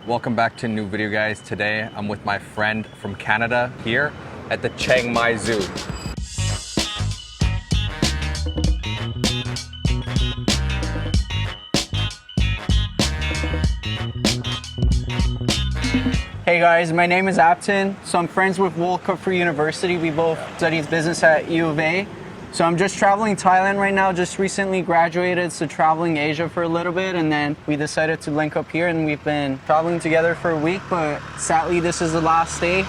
Welcome back to a new video, guys. Today I'm with my friend from Canada here at the Chiang Zoo. Hey guys, my name is Apton. So I'm friends with Volka for university. We both studied business at U of A. So I'm just traveling Thailand right now, just recently graduated, so traveling Asia for a little bit, and then we decided to link up here and we've been traveling together for a week, but sadly this is the last day.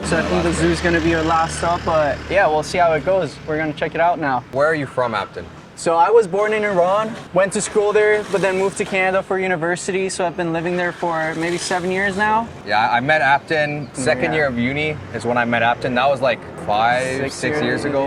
So I think the zoo is gonna be our last stop, but yeah, we'll see how it goes. We're gonna check it out now. Where are you from, Apton? So I was born in Iran, went to school there, but then moved to Canada for university. So I've been living there for maybe 7 years now. Yeah, I met Apton second year of uni is when I met Apton. That was like six years ago.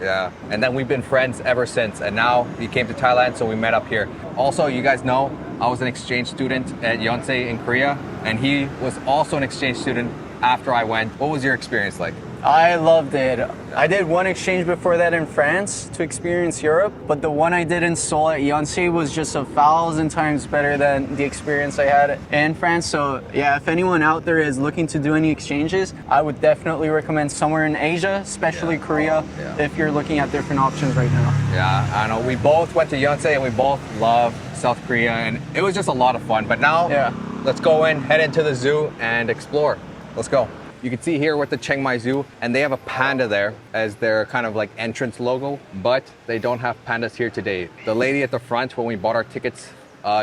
Yeah. And then we've been friends ever since. And now he came to Thailand, so we met up here. Also, you guys know, I was an exchange student at Yonsei in Korea, and he was also an exchange student after I went. What was your experience like? I loved it. I did one exchange before that in France to experience Europe, but the one I did in Seoul at Yonsei was just 1,000 times better than the experience I had in France. So yeah, if anyone out there is looking to do any exchanges, I would definitely recommend somewhere in Asia, especially Korea, if you're looking at different options right now. Yeah, I know. We both went to Yonsei and we both love South Korea, and it was just a lot of fun. But now, let's go in, head into the zoo and explore. Let's go. You can see here with the Chiang Zoo, and they have a panda there as their kind of like entrance logo, but they don't have pandas here today. The lady at the front, when we bought our tickets,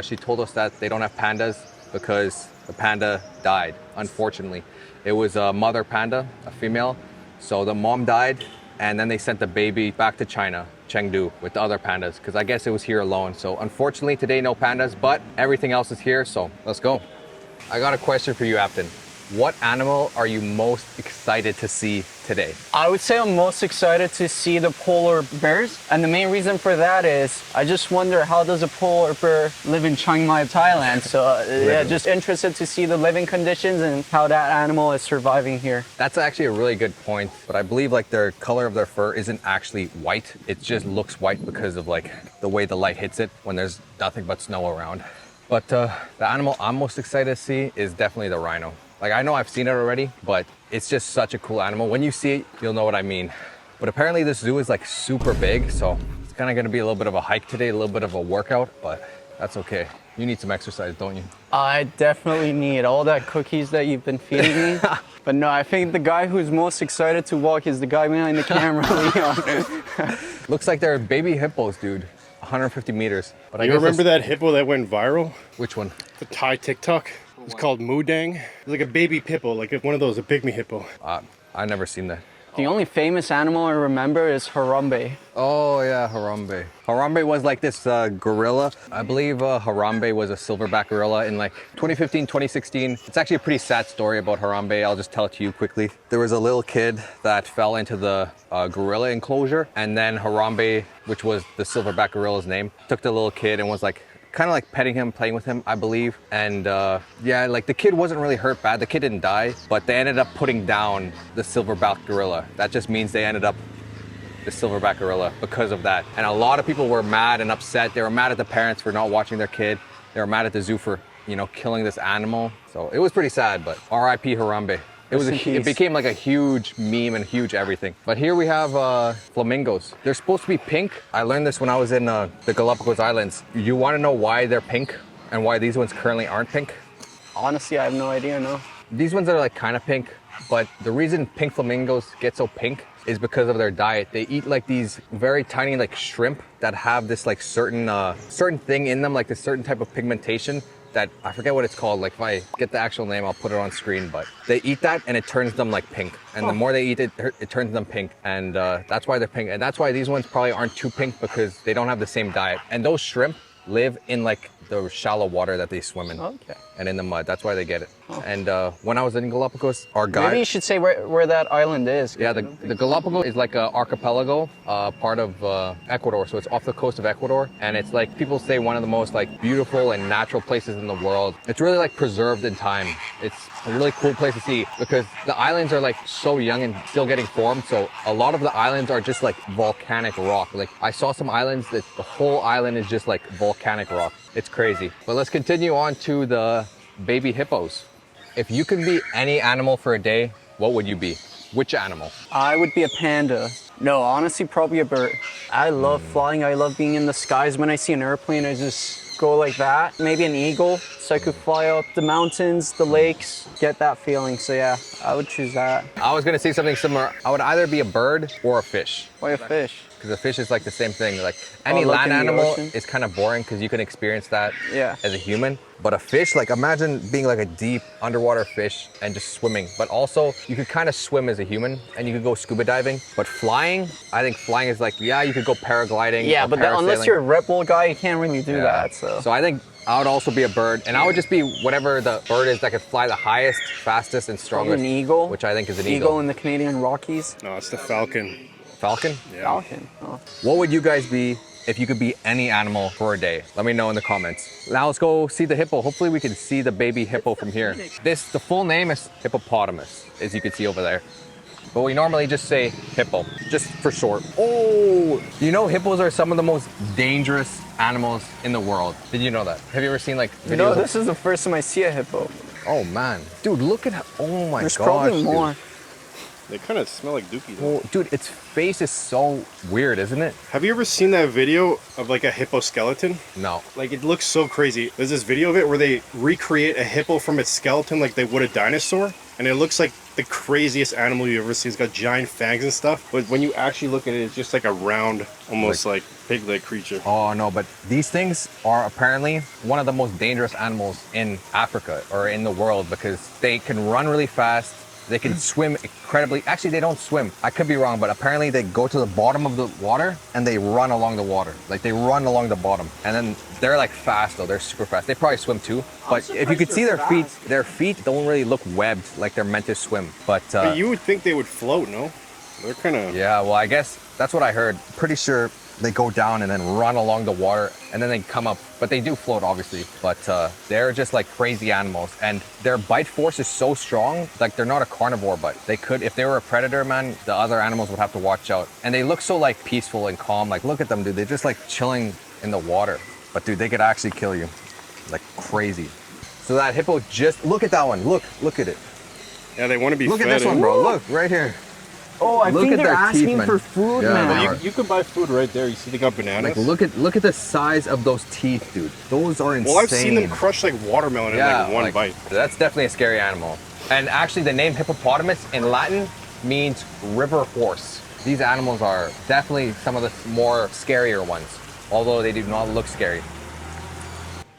she told us that they don't have pandas because the panda died, unfortunately. It was a mother panda, a female, so the mom died, and then they sent the baby back to China, Chengdu, with the other pandas, because I guess it was here alone. So unfortunately today, no pandas, but everything else is here, so let's go. I got a question for you, Apton. What animal are you most excited to see today? I would say I'm most excited to see the polar bears. And the main reason for that is I just wonder, how does a polar bear live in Chiang Mai, Thailand? So yeah, just interested to see the living conditions and how that animal is surviving here. That's actually a really good point, but I believe like their color of their fur isn't actually white. It just looks white because of like the way the light hits it when there's nothing but snow around. But the animal I'm most excited to see is definitely the rhino. Like, I know I've seen it already, but it's just such a cool animal. When you see it, you'll know what I mean. But apparently this zoo is like super big, so it's kind of gonna be a little bit of a hike today, a little bit of a workout, but that's okay. You need some exercise, don't you? I definitely need all that cookies that you've been feeding me. But no, I think the guy who's most excited to walk is the guy behind the camera, Leon. Looks like they're baby hippos, dude. 150 meters. But You remember that hippo that went viral? Which one? The Thai TikTok. It's called Moodang. It's like a baby hippo, like one of those, a pygmy hippo. I've never seen that. The only famous animal I remember is Harambe. Oh yeah, Harambe. Harambe was like this gorilla. I believe Harambe was a silverback gorilla in like 2015, 2016. It's actually a pretty sad story about Harambe. I'll just tell it to you quickly. There was a little kid that fell into the gorilla enclosure, and then Harambe, which was the silverback gorilla's name, took the little kid and was like kind of like petting him, playing with him, I believe. And yeah, like the kid wasn't really hurt bad. The kid didn't die, but they ended up putting down the silverback gorilla. That just means they ended up the silverback gorilla because of that. And a lot of people were mad and upset. They were mad at the parents for not watching their kid. They were mad at the zoo for, you know, killing this animal. So it was pretty sad, but R.I.P. Harambe. It became like a huge meme and huge everything. But here we have flamingos. They're supposed to be pink. I learned this when I was in the Galapagos Islands. You want to know why they're pink and why these ones currently aren't pink? Honestly, I have no idea, no. These ones are like kind of pink, but the reason pink flamingos get so pink is because of their diet. They eat like these very tiny like shrimp that have this like certain thing in them, like this certain type of pigmentation that I forget what it's called. Like if I get the actual name, I'll put it on screen, but they eat that and it turns them like pink. And the more they eat it, it turns them pink. And that's why they're pink. And that's why these ones probably aren't too pink, because they don't have the same diet. And those shrimp live in like the shallow water that they swim in. Okay. And in the mud. That's why they get it. And when I was in Galapagos, our guide... Maybe you should say where that island is. Yeah, the Galapagos is like an archipelago, part of Ecuador. So it's off the coast of Ecuador. And it's like, people say one of the most like beautiful and natural places in the world. It's really like preserved in time. It's a really cool place to see because the islands are like so young and still getting formed. So a lot of the islands are just like volcanic rock. Like I saw some islands that the whole island is just like volcanic rock. It's crazy. But let's continue on to the baby hippos. If you could be any animal for a day, what would you be? Which animal? I would be a panda. No, honestly, probably a bird. I love flying. I love being in the skies. When I see an airplane, I just go like that. Maybe an eagle, so I could fly up the mountains, the lakes, get that feeling. So yeah, I would choose that. I was gonna say something similar. I would either be a bird or a fish. Why a fish? Because a fish is like the same thing. Like any like land in the animal ocean? is kind of boring because you can experience that Yeah. as a human. But a fish, like imagine being like a deep underwater fish and just swimming. But also you could kind of swim as a human and you could go scuba diving. But flying, I think flying is like, yeah, you could go paragliding. Yeah, or but unless parasailing. you're a Red Bull guy, you can't really do Yeah. that. So I think I would also be a bird, and I would just be whatever the bird is that could fly the highest, fastest, and probably strongest. an eagle. Which I think is an Eagle eagle. in the Canadian Rockies. No, it's the falcon. Falcon? Yeah. Falcon. Oh. What would you guys be if you could be any animal for a day? Let me know in the comments. Now let's go see the hippo. Hopefully we can see the baby hippo from here. The full name is hippopotamus, as you can see over there. But we normally just say hippo, just for short. Oh, you know hippos are some of the most dangerous animals in the world. Did you know that? Have you ever seen like videos? No, of- this is the first time I see a hippo. Oh man, dude, look at oh my There's gosh, probably dude. more. They kind of smell like dookie though. Oh, dude, its face is so weird, isn't it? Have you ever seen that video of like a hippo skeleton? No. Like it looks so crazy. There's this video of it where they recreate a hippo from its skeleton like they would a dinosaur. And it looks like the craziest animal you ever see. It's got giant fangs and stuff. But when you actually look at it, it's just like a round, almost like pig-like creature. Oh no, but these things are apparently one of the most dangerous animals in Africa or in the world because they can run really fast. They can swim incredibly. Actually, they don't swim. I could be wrong, but apparently they go to the bottom of the water and they run along the water. Like they run along the bottom. And then they're like fast though. They're super fast. They probably swim too. But if you could see their feet don't really look webbed like they're meant to swim. But But you would think they would float, no? They're kind of... yeah, well, I guess that's what I heard. Pretty sure they go down and then run along the water and then they come up. But they do float, obviously. But they're just like crazy animals. And their bite force is so strong, like they're not a carnivore, but they could, if they were a predator, man, the other animals would have to watch out. And they look so like peaceful and calm. Like, look at them, dude. They're just like chilling in the water. But dude, they could actually kill you. Like crazy. So that hippo just, look at that one. Look at it. Yeah, they want to be Look at fed. this one, bro. Look, right here. Oh, I Look think at they're their asking teeth, man. for food, Yeah, man. they Well, are. you could buy food right there. You see they got bananas. Like look at the size of those teeth, dude. Those are insane. Well, I've seen them crush like watermelon in like one bite. That's definitely a scary animal. And actually the name hippopotamus in Latin means river horse. These animals are definitely some of the more scarier ones, although they do not look scary.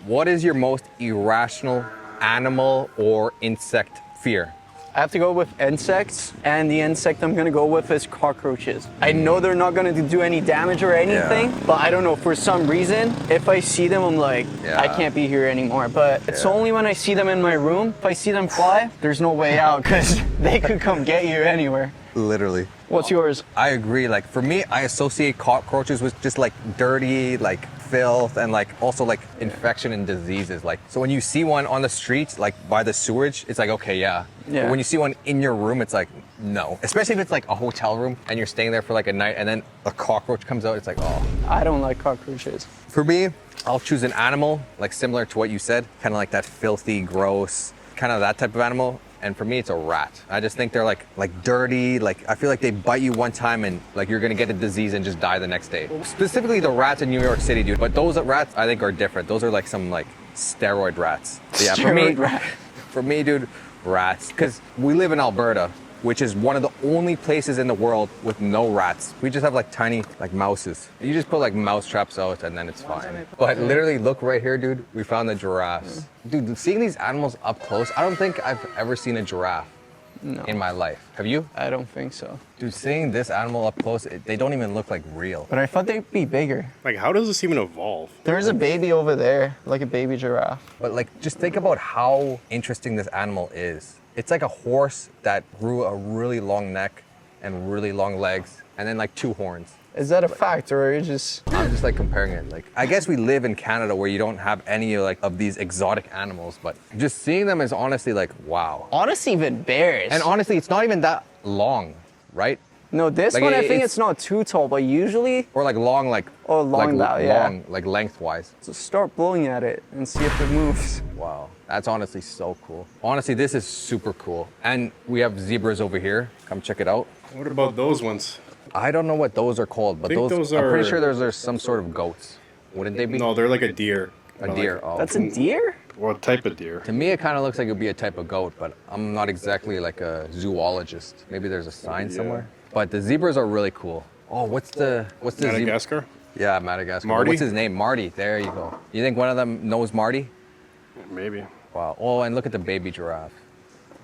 What is your most irrational animal or insect fear? I have to go with insects, and the insect I'm gonna go with is cockroaches. I know they're not gonna do any damage or anything, but I don't know, for some reason, if I see them, I'm like, I can't be here anymore. But it's only when I see them in my room, if I see them fly, there's no way out, because they could come get you anywhere. Literally. What's yours? I agree. Like for me, I associate cockroaches with just like dirty, like filth, and like also like infection and diseases. Like so when you see one on the streets, like by the sewage, it's like okay, yeah. Yeah. But when you see one in your room, it's like no. Especially if it's like a hotel room and you're staying there for like a night, and then a cockroach comes out, it's like oh. I don't like cockroaches. For me, I'll choose an animal like similar to what you said, kind of like that filthy, gross, kind of that type of animal. And for me, it's a rat. I just think they're like dirty. Like I feel like they bite you one time and like you're gonna get a disease and just die the next day. Specifically the rats in New York City, dude. But those rats I think are different. Those are like some like steroid rats. Yeah, Steroid rat. For me, dude, rats. Because we live in Alberta, which is one of the only places in the world with no rats. We just have like tiny like mouses. You just put like mouse traps out and then it's fine. But literally look right here, dude. We found the giraffes. Dude, seeing these animals up close, I don't think I've ever seen a giraffe in my life. Have you? I don't think so. Dude, seeing this animal up close, they don't even look like real. But I thought they'd be bigger. Like, how does this even evolve? There's a baby over there, like a baby giraffe. But like, just think about how interesting this animal is. It's like a horse that grew a really long neck and really long legs, and then like 2 horns. Is that a fact, or are you just... I'm just like comparing it. Like, I guess we live in Canada where you don't have any like of these exotic animals, but just seeing them is honestly like, wow. Honestly, even bears. And honestly, it's not even that long, right? No, this Like, one I think it's- it's not too tall, but usually, Or like long, like Oh, long like bow, yeah. long, like lengthwise. so start blowing at it and see if it moves. Wow, that's honestly so cool. Honestly, this is super cool. And we have zebras over here. Come check it out. What about those ones? I don't know what those are called, but think those I'm pretty are- sure those are some sort of goats. Wouldn't they be? No, they're like a deer. A Like- deer. Oh. That's a deer? What type of deer? To me, it kind of looks like it would be a type of goat, but I'm not exactly like a zoologist. Maybe there's a sign Yeah. somewhere. But the zebras are really cool. Oh, what's the zebra? Madagascar? Yeah, Madagascar. Marty? What's his name? Marty. There you go. You think one of them knows Marty? Maybe. Wow. Oh, and look at the baby giraffe.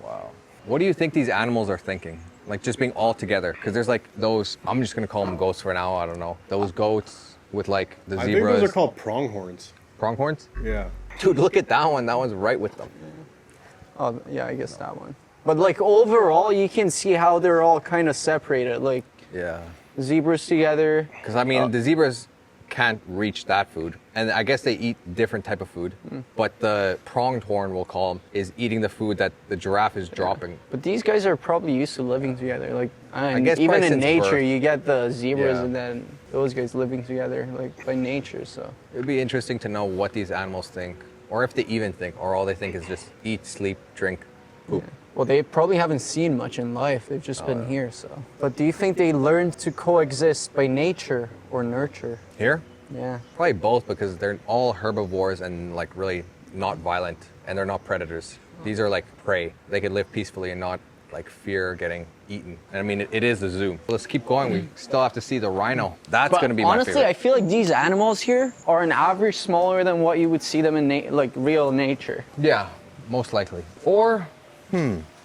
Wow. What do you think these animals are thinking? Like just being all together? Because there's like those, I'm just gonna call them goats for now, I don't know. Those goats with like the I think zebras. those are called pronghorns. Pronghorns? Yeah. Dude, look at that one. That one's right with them. Oh, yeah, I guess that one. But like overall, you can see how they're all kind of separated. Like Yeah. zebras together. Because I mean, the zebras can't reach that food, and I guess they eat different type of food. But the pronged horn, we'll call them, is eating the food that the giraffe is dropping. But these guys are probably used to living together. Like, and guess even probably in since nature, birth. you get the zebras Yeah. and then those guys living together, like by nature. So It'd be interesting to know what these animals think, or if they even think, or all they think is just eat, sleep, drink, poop. well, they probably haven't seen much in life. They've just Oh, been here. So, but do you think they learned to coexist by nature or nurture? Here, Yeah. probably both, because they're all herbivores and like really not violent, and they're not predators. These are like prey. They could live peacefully and not like fear getting eaten. And I mean, it is a zoo. Let's keep going. We still have to see the rhino. That's But gonna be honestly, my I favorite. feel like these animals here are an average smaller than what you would see them in like real nature. Yeah, most likely. Or,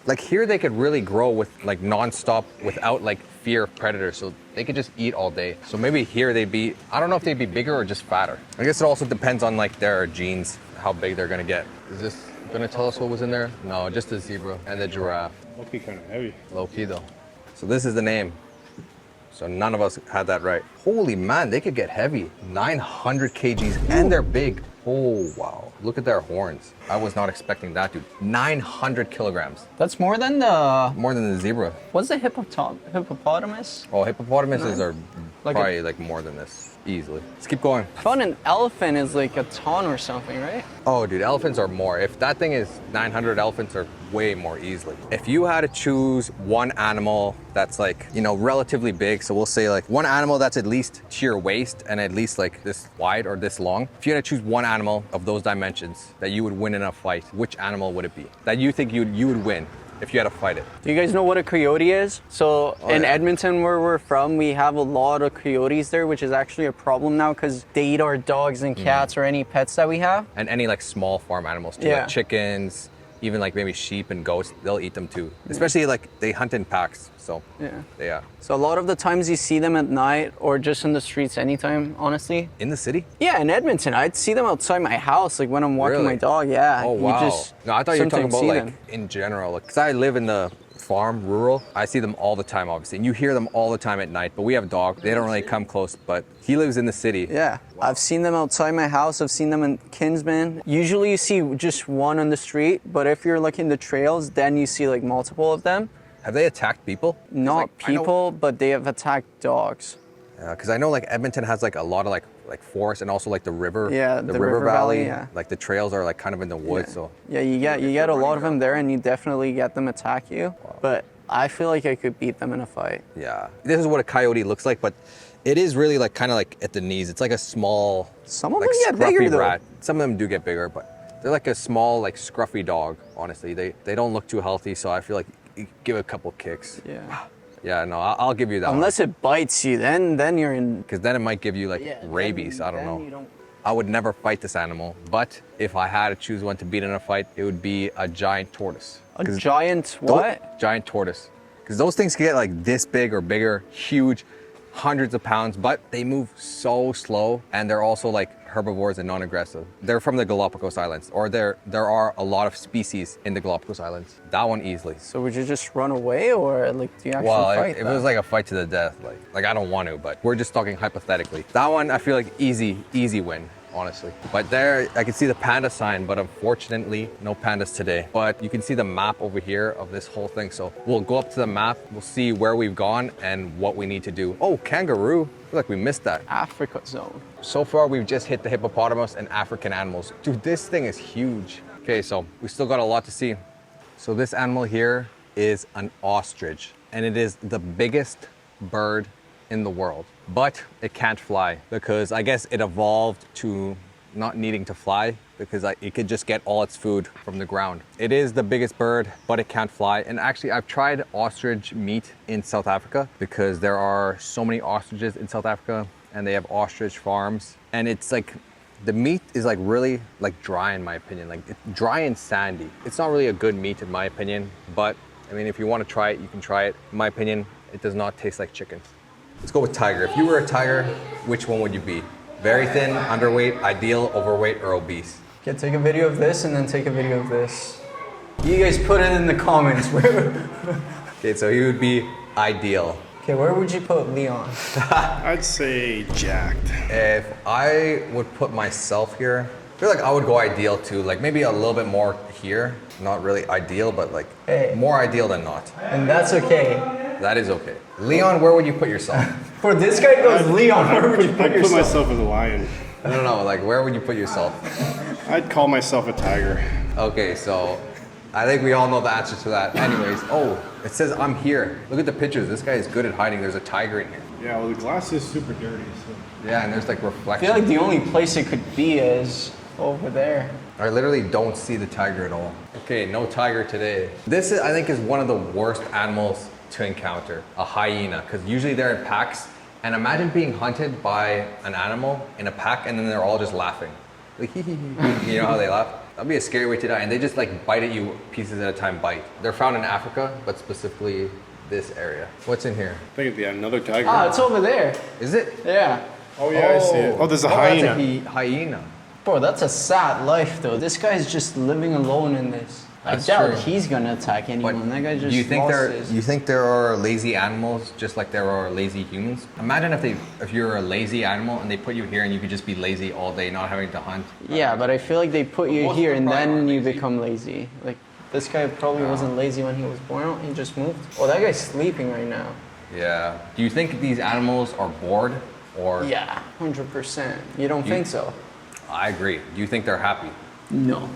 like here they could really grow with like nonstop without like fear of predators. So they could just eat all day. So maybe here they'd be, I don't know if they'd be bigger or just fatter. I guess it also depends on like their genes, how big they're gonna get. Is this gonna tell us what was in there? No, just the zebra and the giraffe. Must be kind of heavy. Low key though. So this is the name. So none of us had that right. Holy man, they could get heavy. 900 kgs and they're big. Oh, wow. Look at their horns. I was not expecting that, dude. 900 kilograms. That's more than the More than the zebra. what's the hippopotamus? Oh, hippopotamuses are Like probably like more than this, easily. Let's keep going. I found an elephant is like a ton or something, right? Oh, dude, elephants are more. If that thing is 900, elephants are way more easily. If you had to choose one animal that's like, you know, relatively big, so we'll say like one animal that's at least to your waist and at least like this wide or this long. If you had to choose one animal of those dimensions that you would win in a fight, which animal would it be? That you think you would win if you had to fight it? Do you guys know what a coyote is? So in yeah. Edmonton, where we're from, we have a lot of coyotes there, which is actually a problem now because they eat our dogs and cats or any pets that we have. And any like small farm animals too, Yeah. like chickens, even like maybe sheep and goats, they'll eat them too. Especially like they hunt in packs, so yeah. So a lot of the times you see them at night or just in the streets anytime, honestly. In the city? Yeah, in Edmonton, I'd see them outside my house, like when I'm walking Really? my dog. Yeah. Oh you wow. just No, I thought you were talking sometimes about see like them. in general. Because I live in the farm, rural. I see them all the time, obviously. And you hear them all the time at night. But we have a dog. They don't really come close. But he lives in the city. Yeah, I've seen them outside my house. I've seen them in Kinsman. Usually you see just one on the street, but if you're looking the trails, then you see like multiple of them. Have they attacked people? Not Like, I know- people, but they have attacked dogs. Because I know like Edmonton has like a lot of like forest and also like the river. Yeah, the the river river valley. valley, yeah. Like the trails are like kind of in the woods. So Yeah, you get a lot of them there, and you definitely get them attack you. But I feel like I could beat them in a fight. yeah, this is what a coyote looks like. But it is really like kind of like at the knees. It's like a small. Some of like them get bigger, scruffy though. rat. Some of them do get bigger, but they're like a small like scruffy dog. Honestly, they don't look too healthy. So I feel like you give it a couple kicks. Yeah. Yeah, no, I'll give you that. Unless it bites you, then you're in. because then it might give you like rabies. I don't then know. you don't- I would never fight this animal, but if I had to choose one to beat in a fight, it would be a giant tortoise. A 'Cause giant tho- what? Giant tortoise. Because those things can get like this big or bigger, huge, hundreds of pounds, but they move so slow, and they're also like herbivores and non-aggressive. They're from the Galapagos Islands, or there are a lot of species in the Galapagos Islands. That one easily. So would you just run away, or like do you actually Well, fight? if it that? was like a fight to the death, like I don't want to, but we're just talking hypothetically. That one, I feel like easy win. honestly. But there, I can see the panda sign, but unfortunately, no pandas today. But you can see the map over here of this whole thing. So we'll go up to the map, we'll see where we've gone and what we need to do. Oh, kangaroo. I feel like we missed that. Africa zone. So far, we've just hit the hippopotamus and African animals. Dude, this thing is huge. Okay, so we still got a lot to see. So this animal here is an ostrich, and it is the biggest bird in the world. But it can't fly because I guess it evolved to not needing to fly because it could just get all its food from the ground. It is the biggest bird, but it can't fly. And actually, I've tried ostrich meat in South Africa because there are so many ostriches in South Africa and they have ostrich farms. And it's like, the meat is like really like dry in my opinion, like it's dry and sandy. It's not really a good meat in my opinion, but I mean, if you want to try it, you can try it. In my opinion, it does not taste like chicken. Let's go with tiger. If you were a tiger, which one would you be? Very thin, underweight, ideal, overweight, or obese? Okay, take a video of this and then take a video of this. You guys put it in the comments. Okay, so he would be ideal. Okay, where would you put Leon? I'd say jacked. If I would put myself here, I feel like I would go ideal too. Like maybe a little bit more here. Not really ideal, but like more ideal than not. And that's okay. That is okay. Leon, where would you put yourself? For this guy goes Leon, where would you put I'd yourself? put myself as a lion. I don't know, like where would you put yourself? I'd call myself a tiger. Okay, so I think we all know the answer to that. Anyways, oh, it says I'm here. Look at the pictures. This guy is good at hiding. There's a tiger in here. Yeah, well, the glass is super dirty. So. Yeah, and there's like I reflection. feel like the only place it could be is over there. I literally don't see the tiger at all. Okay, no tiger today. This is, I think, is one of the worst animals to encounter, a hyena, because usually they're in packs. And imagine being hunted by an animal in a pack and then they're all just laughing. Like, hee hee hee. You know how they laugh? That'd be a scary way to die. And they just like bite at you pieces at a time, bite. They're found in Africa, but specifically this area. What's in here? I think it'd be another tiger. Ah, it's over there. Is it? Yeah. Oh yeah, I see it. Oh, there's a hyena. That's a hyena. Bro, that's a sad life though. This guy's just living alone in this. That's I doubt true. he's gonna attack anyone. That guy just do you think lost there? his... You think there are lazy animals just like there are lazy humans? Imagine if you're a lazy animal and they put you here and you could just be lazy all day, not having to hunt. Yeah, but I feel like they put you most here of and them probably then aren't you lazy. become lazy. Like this guy probably wasn't lazy when he was born. He just moved. Oh, that guy's sleeping right now. Yeah. Do you think these animals are bored or? Yeah, 100%. You don't think so? I agree. Do you think they're happy? No.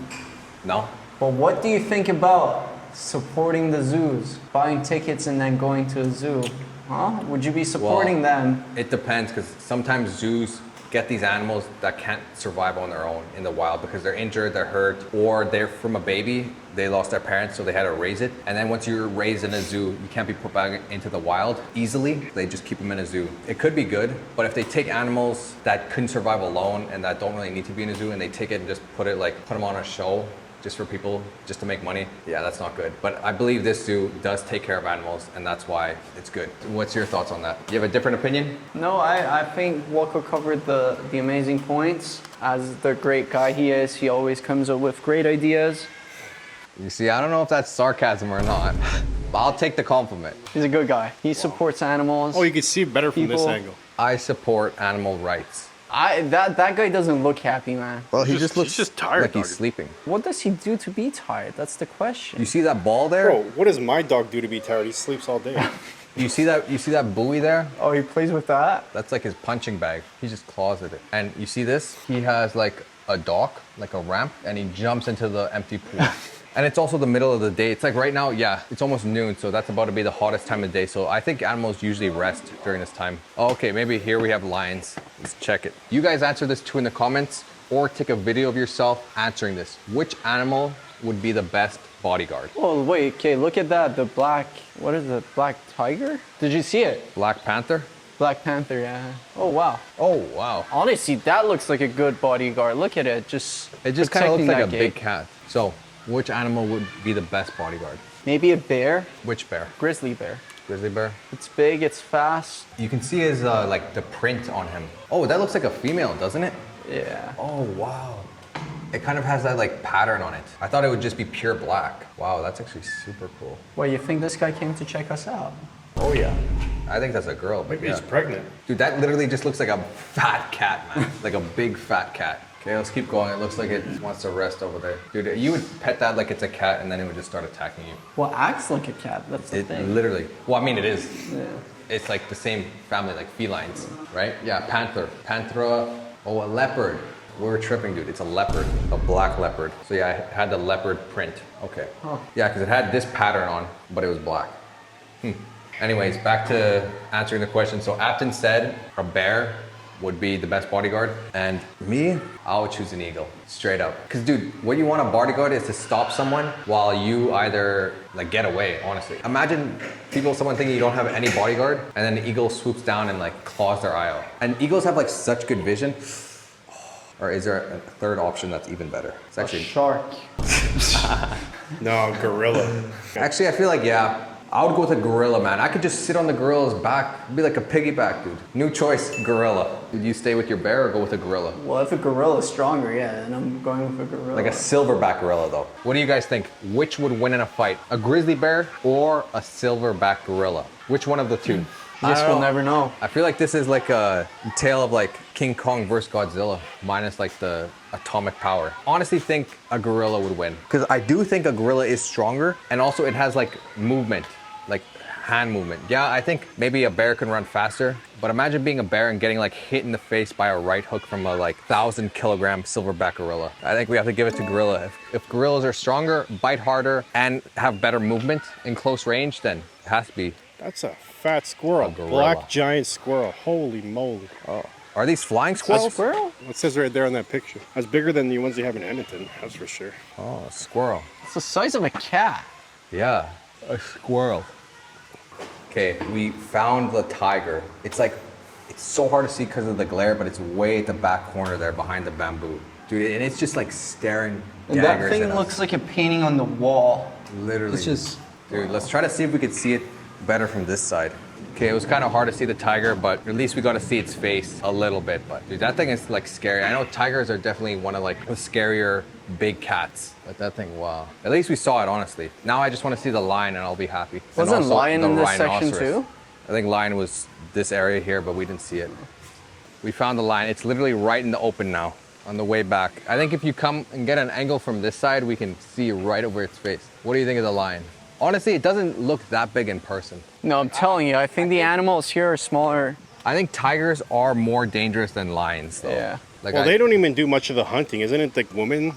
No. But what do you think about supporting the zoos, buying tickets and then going to a zoo? Huh? Would you be supporting them? It depends because sometimes zoos get these animals that can't survive on their own in the wild because they're injured, they're hurt, or they're from a baby, they lost their parents so they had to raise it. And then once you're raised in a zoo, you can't be put back into the wild easily. They just keep them in a zoo. It could be good, but if they take animals that couldn't survive alone and that don't really need to be in a zoo and they take it and just put them on a show, just for people, just to make money. Yeah, that's not good. But I believe this zoo does take care of animals and that's why it's good. What's your thoughts on that? You have a different opinion? No, I think Volka covered the amazing points. As the great guy he is, he always comes up with great ideas. You see, I don't know if that's sarcasm or not, but I'll take the compliment. He's a good guy. He supports animals. Oh, you can see it better from this People- angle. I support animal rights. That guy doesn't look happy, man. Well, He's just tired. like he's dog. sleeping. What does he do to be tired? That's the question. You see that ball there? Bro, what does my dog do to be tired? He sleeps all day. You see that buoy there? Oh, he plays with that? That's like his punching bag. He just claws at it. And you see this? He has like a dock, like a ramp, and he jumps into the empty pool. And it's also the middle of the day. It's like right now, yeah, it's almost noon, so that's about to be the hottest time of day. So I think animals usually rest during this time. Oh, okay, maybe here we have lions. Let's check it. You guys answer this too in the comments or take a video of yourself answering this. Which animal would be the best bodyguard? Oh, wait, okay, look at that. The black, what is it? Black tiger? Did you see it? Black Panther? Black panther, yeah. Oh, wow. Oh, wow. Honestly, that looks like a good bodyguard. Look at it, It just kind of looks protecting like a that big gate. cat. So, which animal would be the best bodyguard? Maybe a bear, Which bear? grizzly bear. Grizzly bear? It's big, it's fast. You can see his, like, the print on him. Oh, that looks like a female, doesn't it? Yeah. Oh, wow. It kind of has that, like, pattern on it. I thought it would just be pure black. Wow, that's actually super cool. Well, you think this guy came to check us out? Oh, yeah. I think that's a girl, but Maybe yeah. he's pregnant. Dude, that literally just looks like a fat cat, man. Like a big fat cat. Okay, let's keep going. It looks like it wants to rest over there. Dude, you would pet that like it's a cat and then it would just start attacking you. Well, acts like a cat. That's the It thing. literally, well, I mean, it is. Yeah. It's like the same family, like felines, right? Yeah, panther, panthera, oh, a leopard. We were tripping, dude. It's a leopard, a black leopard. So yeah, it had the leopard print. Okay. Huh. Yeah, because it had this pattern on, but it was black. Anyways, back to answering the question. So Apton said a bear would be the best bodyguard. And me, I would choose an eagle, straight up. Because dude, what you want a bodyguard is to stop someone while you either like get away, honestly. Imagine someone thinking you don't have any bodyguard and then the eagle swoops down and like claws their eye out. And eagles have like such good vision. Or is there a third option that's even better? It's actually A shark. No, gorilla. Actually, I feel like, yeah, I would go with a gorilla, man. I could just sit on the gorilla's back. It'd be like a piggyback, dude. New choice, gorilla. Would you stay with your bear or go with a gorilla? Well, if a gorilla is stronger, yeah, then I'm going with a gorilla. Like a silverback gorilla, though. What do you guys think? Which would win in a fight? A grizzly bear or a silverback gorilla? Which one of the two? Guess we'll never know. I feel like this is like a tale of like King Kong versus Godzilla, minus like the atomic power. Honestly think a gorilla would win. Because I do think a gorilla is stronger and also it has like movement, like hand movement. Yeah, I think maybe a bear can run faster, but imagine being a bear and getting like hit in the face by a right hook from a like 1,000-kilogram silverback gorilla. I think we have to give it to gorilla. If gorillas are stronger, bite harder, and have better movement in close range, then it has to be. That's a fat squirrel. A gorilla. Black giant squirrel. Holy moly. Oh. Are these flying squirrels? Squirrel? It says right there on that picture. That's bigger than the ones they have in Edmonton, that's for sure. Oh, a squirrel. It's the size of a cat. Yeah, a squirrel. Okay, we found the tiger. It's so hard to see because of the glare, but it's way at the back corner there behind the bamboo. Dude, and it's just like staring And daggers that thing at us. looks like a painting on the wall. Literally. It's just... Dude, let's try to see if we could see it better from this side. Okay, it was kind of hard to see the tiger, but at least we got to see its face a little bit. But dude, that thing is like scary. I know tigers are definitely one of like the scarier big cats. But that thing, wow. At least we saw it, honestly. Now I just want to see the lion and I'll be happy. And Wasn't also lion the in this section rhinoceros. too? I think lion was this area here, but we didn't see it. We found the lion. It's literally right in the open now on the way back. I think if you come and get an angle from this side, we can see right over its face. What do you think of the lion? Honestly, it doesn't look that big in person. No, I'm telling you, I think the animals here are smaller. I think tigers are more dangerous than lions, though. Yeah. Like Well, they don't even do much of the hunting. Isn't it like women?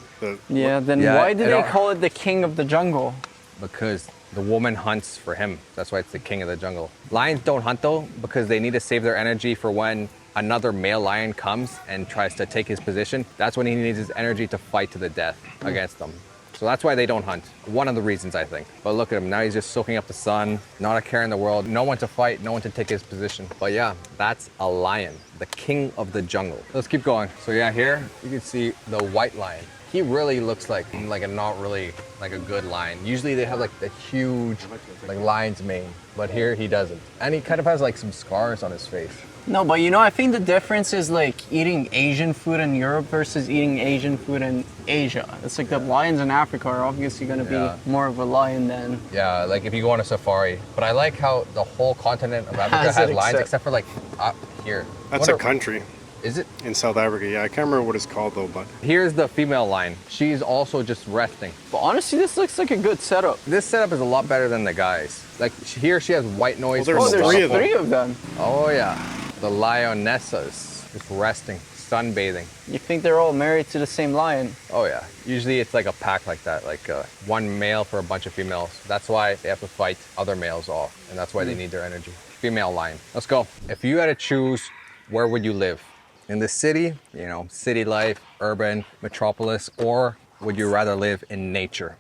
Yeah, then Yeah, why do it they are- call it the king of the jungle? Because the woman hunts for him. That's why it's the king of the jungle. Lions don't hunt though, because they need to save their energy for when another male lion comes and tries to take his position. That's when he needs his energy to fight to the death against them. So that's why they don't hunt. One of the reasons, I think. But look at him, now he's just soaking up the sun, not a care in the world, no one to fight, no one to take his position. But yeah, that's a lion, the king of the jungle. Let's keep going. So yeah, here you can see the white lion. He really looks like a not really like a good lion. Usually they have like the huge like lion's mane, but here he doesn't. And he kind of has like some scars on his face. No, but you know, I think the difference is like eating Asian food in Europe versus eating Asian food in Asia. It's like the lions in Africa are obviously going to Yeah. be more of a lion than... Yeah, like if you go on a safari. But I like how the whole continent of Africa Has has it lions, except- except for like up here. That's a country Is it? in South Africa. Yeah, I can't remember what it's called though, but Here's the female lion. She's also just resting. But honestly, this looks like a good setup. This setup is a lot better than the guys. Like here she has white noise. Well, from there's the three top. of them. Three of them. Oh yeah, the lionessas just resting, sunbathing. You think they're all married to the same lion? Oh yeah, usually it's like a pack like that, like one male for a bunch of females. That's why they have to fight other males off, and that's why they need their energy. Female lion. Let's go. If you had to choose, where would you live? In the city, you know, city life, urban, metropolis, or would you rather live in nature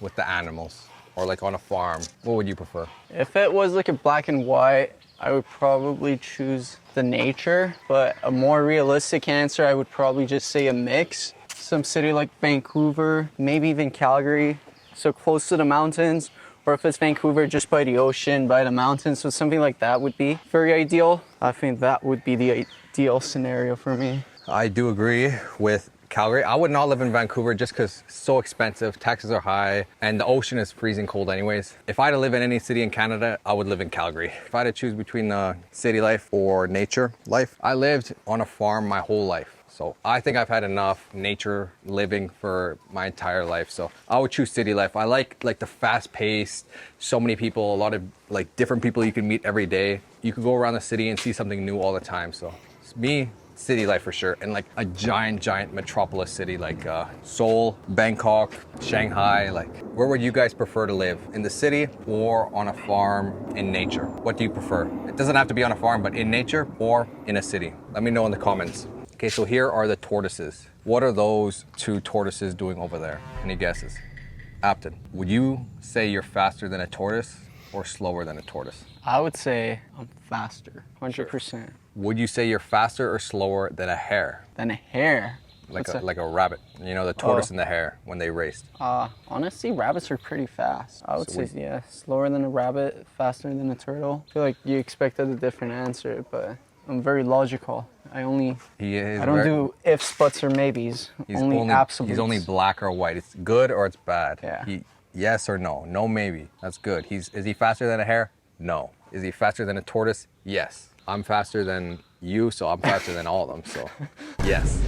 with the animals, or like on a farm? What would you prefer? If it was like a black and white, I would probably choose the nature, but a more realistic answer, I would probably just say a mix. Some city like Vancouver, maybe even Calgary, so close to the mountains, or if it's Vancouver, just by the ocean, by the mountains, so something like that would be very ideal. I think that would be the ideal scenario for me. I do agree with Calgary. I would not live in Vancouver just because it's so expensive, taxes are high, and the ocean is freezing cold anyways. If I had to live in any city in Canada, I would live in Calgary. If I had to choose between city life or nature life, I lived on a farm my whole life. So I think I've had enough nature living for my entire life. So I would choose city life. I like the fast paced, so many people, a lot of like different people you can meet every day. You could go around the city and see something new all the time. So it's me, city life for sure. And like a giant metropolis city like Seoul, Bangkok, Shanghai. Like where would you guys prefer to live? In the city or on a farm in nature? What do you prefer? It doesn't have to be on a farm, but in nature or in a city. Let me know in the comments. Okay, so here are the tortoises. What are those two tortoises doing over there? Any guesses? Apton, would you say you're faster than a tortoise or slower than a tortoise? I would say I'm faster, 100%. Would you say you're faster or slower than a hare? Than a hare. Like a rabbit. You know, the tortoise and the hare when they raced. Honestly, rabbits are pretty fast. I would say, yeah, slower than a rabbit, faster than a turtle. I feel like you expected a different answer, but I'm very logical. I don't do ifs, buts, or maybes. Only absolutes. He's only black or white. It's good or it's bad. Yeah. Yes or no. No maybe. That's good. Is he faster than a hare? No. Is he faster than a tortoise? Yes. I'm faster than you, so I'm faster than all of them, so yes.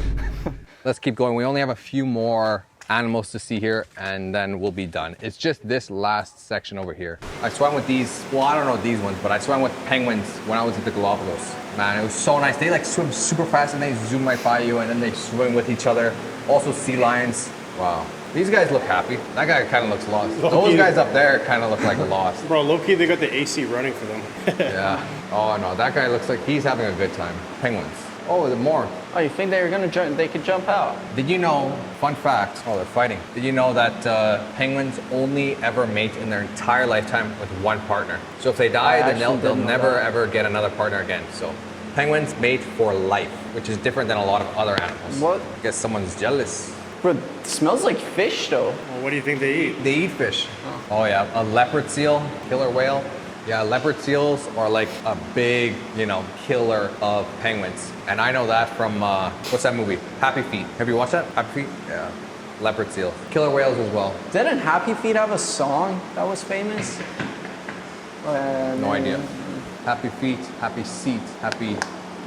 Let's keep going. We only have a few more animals to see here, and then we'll be done. It's just this last section over here. I swam with these, well, I don't know these ones, but I swam with penguins when I was at the Galapagos. Man, it was so nice. They like swim super fast and they zoom right by you, and then they swim with each other. Also sea lions. Wow. These guys look happy. That guy kind of looks lost. Those guys up there kind of look like lost. Bro, low-key, they got the AC running for them. Yeah. Oh no, that guy looks like he's having a good time. Penguins. Oh, there's more. Oh, you think they're gonna jump? They could jump out? Did you know? Fun fact. Oh, they're fighting. Did you know that penguins only ever mate in their entire lifetime with one partner? So if they die, then they'll never ever get another partner again. So penguins mate for life, which is different than a lot of other animals. What? I guess someone's jealous. Bro, it smells like fish though. Well, what do you think they eat? They eat fish. Oh yeah, a leopard seal, killer whale. Yeah, leopard seals are like a big, killer of penguins. And I know that from, what's that movie? Happy Feet. Have you watched that? Happy Feet? Yeah. Leopard seal. Killer whales as well. Didn't Happy Feet have a song that was famous? No idea. Happy feet, happy seat, happy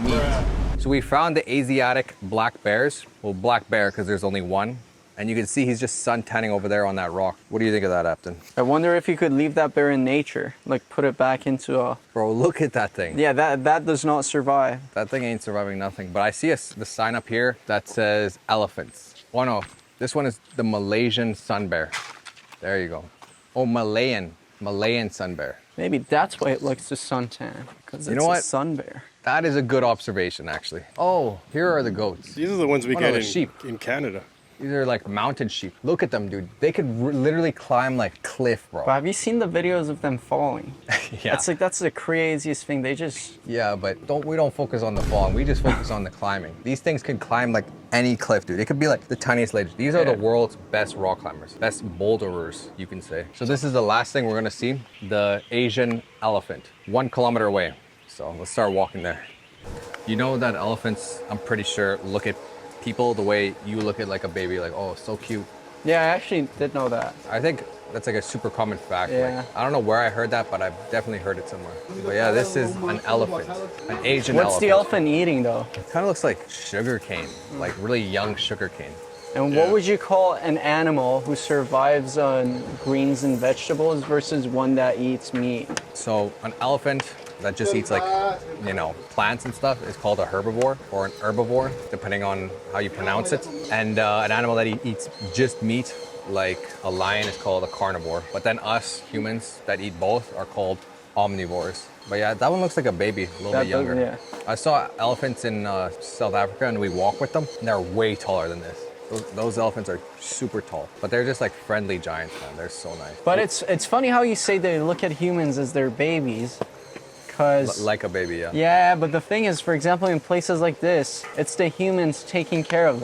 meat. So we found the Asiatic black bears. Well, black bear because there's only one. And you can see he's just sun tanning over there on that rock. What do you think of that, Apton? I wonder if you could leave that bear in nature, like put it back into a... Bro, look at that thing. Yeah, that does not survive. That thing ain't surviving nothing. But I see the sign up here that says elephants. Oh no, this one is the Malaysian sun bear. There you go. Oh, Malayan sun bear. Maybe that's why it likes to suntan, because it's a sun bear. That is a good observation, actually. Oh, here are the goats. These are the ones we get sheep. In Canada. These are like mountain sheep. Look at them, dude. They could literally climb like cliff, bro. But have you seen the videos of them falling? Yeah. That's the craziest thing. They just... Yeah, but we don't focus on the falling. We just focus on the climbing. These things can climb like any cliff, dude. It could be like the tiniest ledge. These are the world's best rock climbers. Best boulderers, you can say. So this is the last thing we're gonna see. The Asian elephant. 1 kilometer away. So let's start walking there. You know that elephants, I'm pretty sure, look at people the way you look at like a baby, like, oh, so cute. Yeah, I actually did know that. I think that's like a super common fact. Yeah. Like, I don't know where I heard that, but I've definitely heard it somewhere. But yeah, this is an elephant, an Asian elephant. What's the elephant eating though? It kind of looks like sugar cane, like really young sugar cane. And what would you call an animal who survives on greens and vegetables versus one that eats meat? So an elephant that just eats like, plants and stuff is called a herbivore or an herbivore, depending on how you pronounce it. And an animal that eats just meat, like a lion, is called a carnivore. But then us humans that eat both are called omnivores. But yeah, that one looks like a baby, a little bit younger. Yeah. I saw elephants in South Africa and we walk with them, and they're way taller than this. Those elephants are super tall, but they're just like friendly giants, man. They're so nice. But it's funny how you say they look at humans as their babies. Like a baby, yeah. Yeah, but the thing is, for example, in places like this, it's the humans taking care of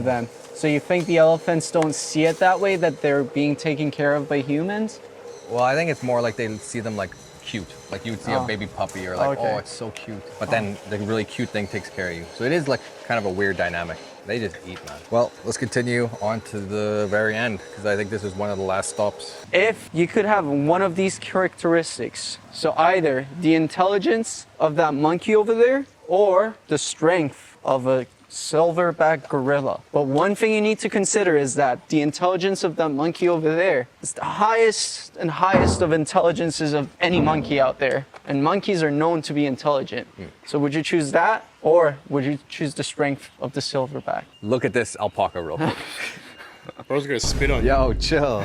them. So you think the elephants don't see it that way, that they're being taken care of by humans? Well, I think it's more like they see them like cute. Like you would see a baby puppy or like, oh, it's so cute. But then the really cute thing takes care of you. So it is like kind of a weird dynamic. They just eat, man. Well, let's continue on to the very end, because I think this is one of the last stops. If you could have one of these characteristics, so either the intelligence of that monkey over there or the strength of a Silverback gorilla. But one thing you need to consider is that the intelligence of that monkey over there is the highest and highest of intelligences of any monkey out there. And monkeys are known to be intelligent. So would you choose that, or would you choose the strength of the silverback? Look at this alpaca real quick. I was gonna spit on you. Yo, chill.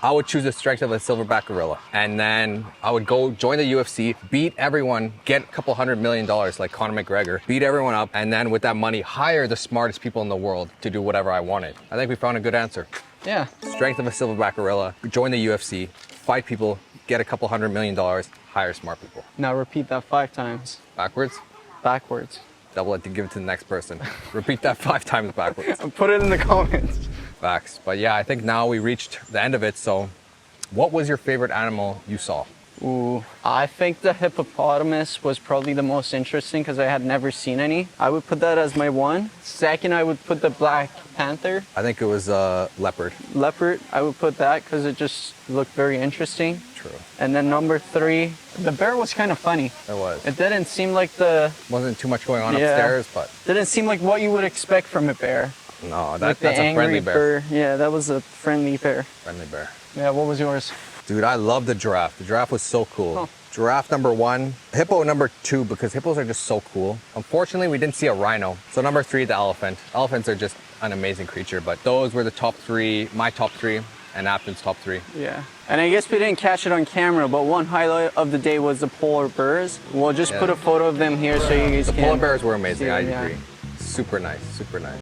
I would choose the strength of a silverback gorilla. And then I would go join the UFC, beat everyone, get a couple $100 million like Conor McGregor, beat everyone up, and then with that money, hire the smartest people in the world to do whatever I wanted. I think we found a good answer. Yeah. Strength of a silverback gorilla, join the UFC, fight people, get a couple $100 million, hire smart people. Now repeat that 5 times. Backwards? Backwards. Double it to give it to the next person. Repeat that 5 times backwards. And put it in the comments. Facts. But yeah, I think now we reached the end of it. So what was your favorite animal you saw? Ooh, I think the hippopotamus was probably the most interesting because I had never seen any. I would put that as my 1. Second, I would put the black panther. I think it was leopard. Leopard, I would put that because it just looked very interesting. True. And then number 3, the bear was kind of funny. It was. It didn't seem like Wasn't too much going on upstairs, but didn't seem like what you would expect from a bear. no, Like that's the a friendly angry bear. bird. Yeah, that was a friendly bear. Friendly bear. Yeah, what was yours? Dude, I love the giraffe. The giraffe was so cool. Oh. Giraffe number 1, hippo number 2, because hippos are just so cool. Unfortunately, we didn't see a rhino. So number 3, the elephant. Elephants are just an amazing creature, but those were the top 3, my top 3, and Afton's top 3. Yeah. And I guess we didn't catch it on camera, but one highlight of the day was the polar bears. We'll just put a photo of them here so you guys The can polar bears were amazing, see I them, yeah. agree. Super nice, super nice.